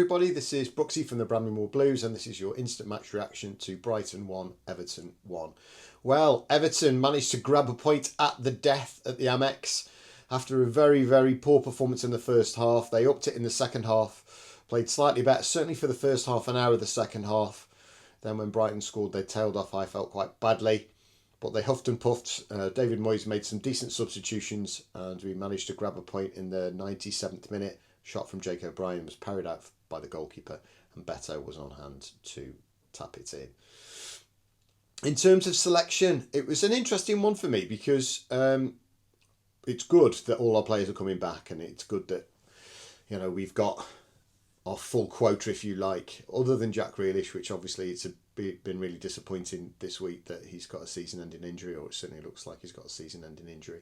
everybody, this is Brooksy from the Bramley Moore Blues, and this is your instant match reaction to Brighton 1, Everton 1. Well, Everton managed to grab a point at the death at the Amex after a very, very poor performance in the first half. They upped it in the second half, played slightly better, certainly for the first half an hour of the second half. Then when Brighton scored, they tailed off, I felt, quite badly. But they huffed and puffed. David Moyes made some decent substitutions, and we managed to grab a point in the 97th minute. Shot from Jake O'Brien was parried out by the goalkeeper, and Beto was on hand to tap it in. In terms of selection, it was an interesting one for me because it's good that all our players are coming back, and it's good that we've got our full quota, if you like, other than Jack Grealish, which obviously it's been really disappointing this week that he's got a season-ending injury, or it certainly looks like he's got a season-ending injury.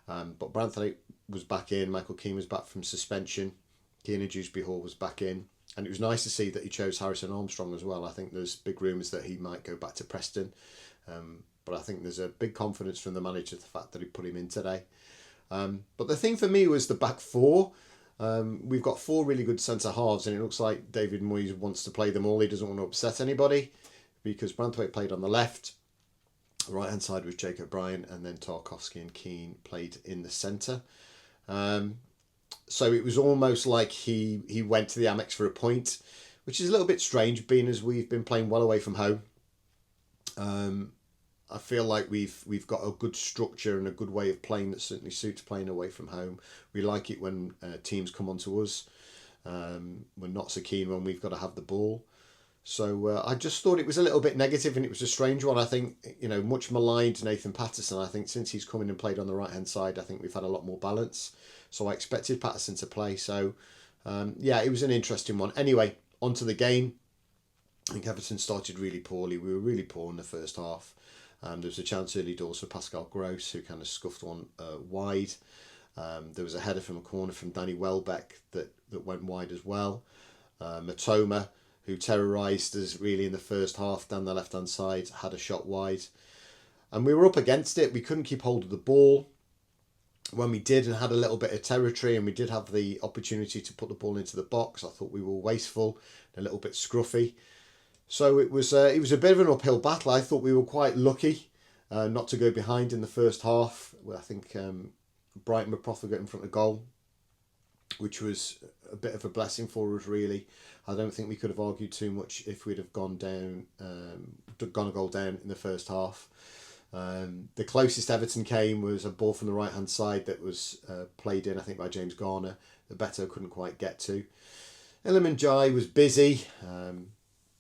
But Bramley was back in, Michael Keane was back from suspension, Kieran Dewsbury-Hall was back in, and it was nice to see that he chose Harrison Armstrong as well. I think there's big rumours that he might go back to Preston, but I think there's a big confidence from the manager, the fact that he put him in today. But the thing for me was the back four. We've got four really good centre-halves, and it looks like David Moyes wants to play them all. He doesn't want to upset anybody, because Branthwaite played on the left. The right-hand side was Jake O'Brien, and then Tarkowski and Keane played in the centre. So it was almost like he went to the Amex for a point, which is a little bit strange, being as we've been playing well away from home. I feel like we've got a good structure and a good way of playing that certainly suits playing away from home. We like it when teams come onto us. We're not so keen when we've got to have the ball. So I just thought it was a little bit negative, and it was a strange one. I think, much maligned Nathan Patterson. I think since he's come in and played on the right-hand side, I think we've had a lot more balance. So I expected Patterson to play. So, yeah, it was an interesting one. Anyway, on to the game. I think Everton started really poorly. We were really poor in the first half. There was a chance early doors for Pascal Gross, who kind of scuffed one wide. There was a header from a corner from Danny Welbeck that went wide as well. Matoma, who terrorised us really in the first half down the left-hand side, had a shot wide. And we were up against it. We couldn't keep hold of the ball. When we did and had a little bit of territory, and we did have the opportunity to put the ball into the box, I thought we were wasteful, a little bit scruffy. So it was a bit of an uphill battle. I thought we were quite lucky not to go behind in the first half. I think Brighton were profligate in front of goal, which was a bit of a blessing for us, really. I don't think we could have argued too much if we'd have gone a goal down in the first half. The closest Everton came was a ball from the right-hand side that was played in, I think, by James Garner, that Beto couldn't quite get to. Iliman Jai was busy,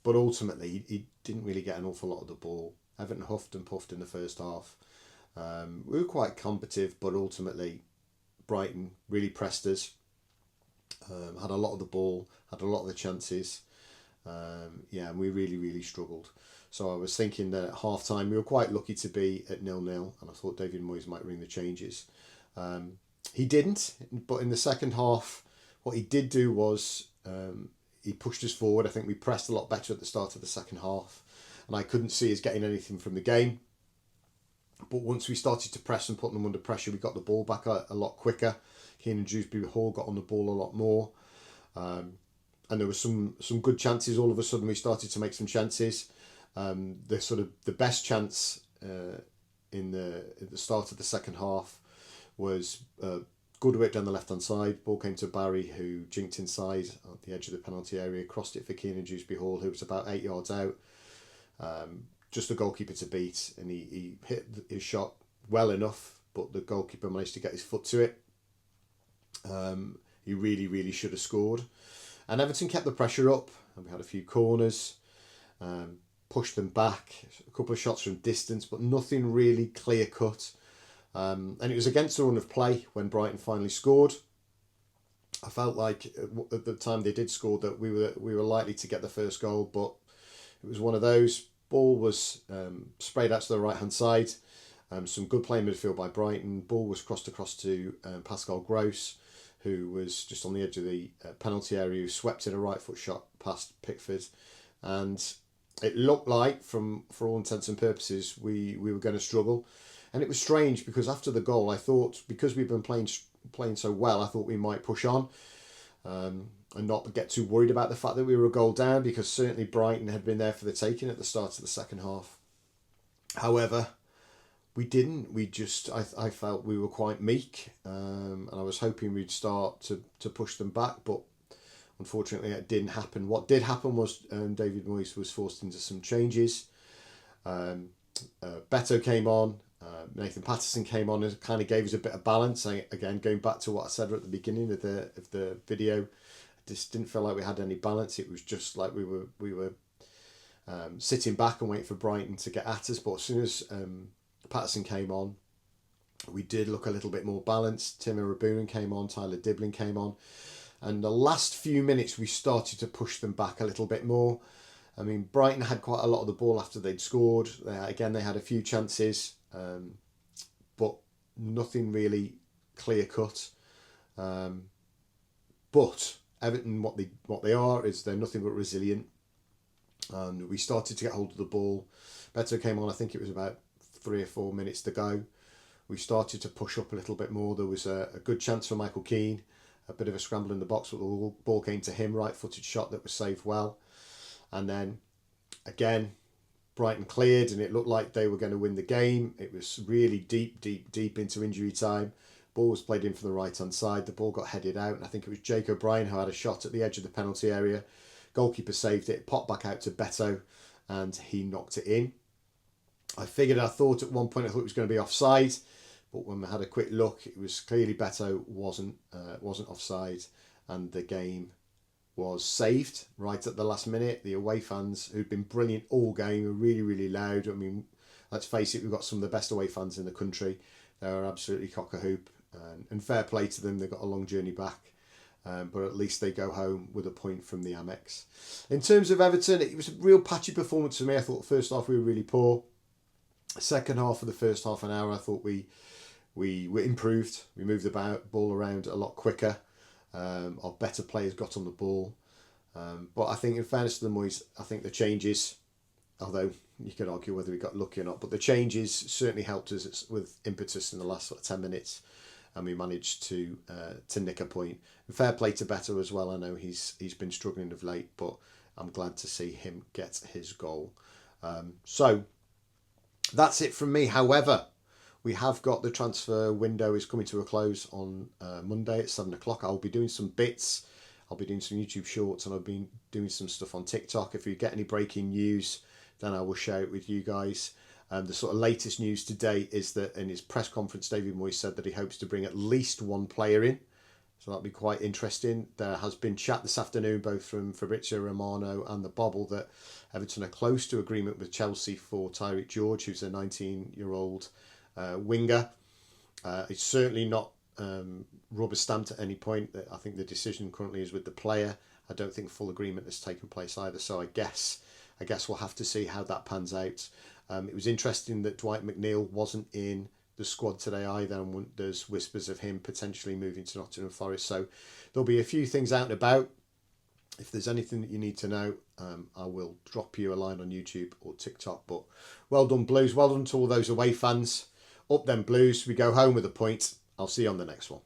but ultimately he didn't really get an awful lot of the ball. Everton huffed and puffed in the first half. We were quite combative, but ultimately Brighton really pressed us. Had a lot of the ball, had a lot of the chances. And we really, really struggled. So I was thinking that at half-time we were quite lucky to be at 0-0, and I thought David Moyes might ring the changes. He didn't, but in the second half, what he did do was he pushed us forward. I think we pressed a lot better at the start of the second half, and I couldn't see us getting anything from the game. But once we started to press and put them under pressure, we got the ball back a lot quicker. Kieran Dewsbury-Hall got on the ball a lot more. And there were some good chances. All of a sudden we started to make some chances. The best chance at the start of the second half was Goodwit down the left-hand side. Ball came to Barry, who jinked inside at the edge of the penalty area, crossed it for Kieran Dewsbury-Hall, who was about 8 yards out. Just the goalkeeper to beat, and he hit his shot well enough, but the goalkeeper managed to get his foot to it. He really, really should have scored. And Everton kept the pressure up, and we had a few corners, pushed them back, a couple of shots from distance, but nothing really clear-cut. And it was against the run of play when Brighton finally scored. I felt like at the time they did score that we were likely to get the first goal, but it was one of those. Ball was sprayed out to the right-hand side. Some good play in midfield by Brighton. Ball was crossed across to Pascal Gross, who was just on the edge of the penalty area, who swept in a right foot shot past Pickford. And it looked like, for all intents and purposes, we were going to struggle. And it was strange because after the goal, I thought, because we've been playing so well, I thought we might push on. and not get too worried about the fact that we were a goal down, because certainly Brighton had been there for the taking at the start of the second half. However, we didn't. I felt we were quite meek, and I was hoping we'd start to push them back, but unfortunately it didn't happen. What did happen was David Moyes was forced into some changes. Beto came on, Nathan Patterson came on and kind of gave us a bit of balance. Again, going back to what I said at the beginning of the video, I just didn't feel like we had any balance. It was just like we were sitting back and waiting for Brighton to get at us. But as soon as Patterson came on, we did look a little bit more balanced. Timo Rabunen came on, Tyler Diblin came on, and the last few minutes we started to push them back a little bit more. I mean, Brighton had quite a lot of the ball after they'd scored. They had a few chances, but nothing really clear cut. But Everton, what they are is they're nothing but resilient. And we started to get hold of the ball. Beto came on, I think it was about 3 or 4 minutes to go. We started to push up a little bit more. There was a good chance for Michael Keane, a bit of a scramble in the box, but the ball came to him, right-footed shot that was saved well. And then, again, Brighton cleared and it looked like they were going to win the game. It was really deep into injury time. Ball was played in from the right-hand side. The ball got headed out, and I think it was Jake O'Brien who had a shot at the edge of the penalty area. Goalkeeper saved it, popped back out to Beto, and he knocked it in. I thought at one point it was going to be offside, but when we had a quick look, it was clearly Beto wasn't offside, and the game was saved right at the last minute. The away fans, who'd been brilliant all game, were really, really loud. I mean, let's face it, we've got some of the best away fans in the country. They are absolutely cock-a-hoop, and fair play to them. They've got a long journey back, but at least they go home with a point from the Amex. In terms of Everton, it was a real patchy performance for me. I thought the first half we were really poor. The second half of the first half an hour, I thought we were improved. We moved the ball around a lot quicker. Our better players got on the ball. But I think, in fairness to the Moyes, I think the changes, although you could argue whether we got lucky or not, but the changes certainly helped us with impetus in the last 10 minutes, and we managed to nick a point. And fair play to Beto as well. I know he's been struggling of late, but I'm glad to see him get his goal. So that's it from me. However, we have got the transfer window is coming to a close on Monday at 7 o'clock. I'll be doing some bits. I'll be doing some YouTube shorts, and I've been doing some stuff on TikTok. If you get any breaking news, then I will share it with you guys. The sort of latest news today is that in his press conference, David Moyes said that he hopes to bring at least one player in. So that'll be quite interesting. There has been chat this afternoon, both from Fabrizio Romano and the Bobble, that Everton are close to agreement with Chelsea for Tyreek George, who's a 19-year-old winger. It's certainly not rubber stamped at any point. I think the decision currently is with the player. I don't think full agreement has taken place either. So I guess we'll have to see how that pans out. It was interesting that Dwight McNeil wasn't in the squad today either, and there's whispers of him potentially moving to Nottingham Forest. So there'll be a few things out and about. If there's anything that you need to know, I will drop you a line on YouTube or TikTok. But well done, Blues. Well done to all those away fans. Up them Blues. We go home with a point. I'll see you on the next one.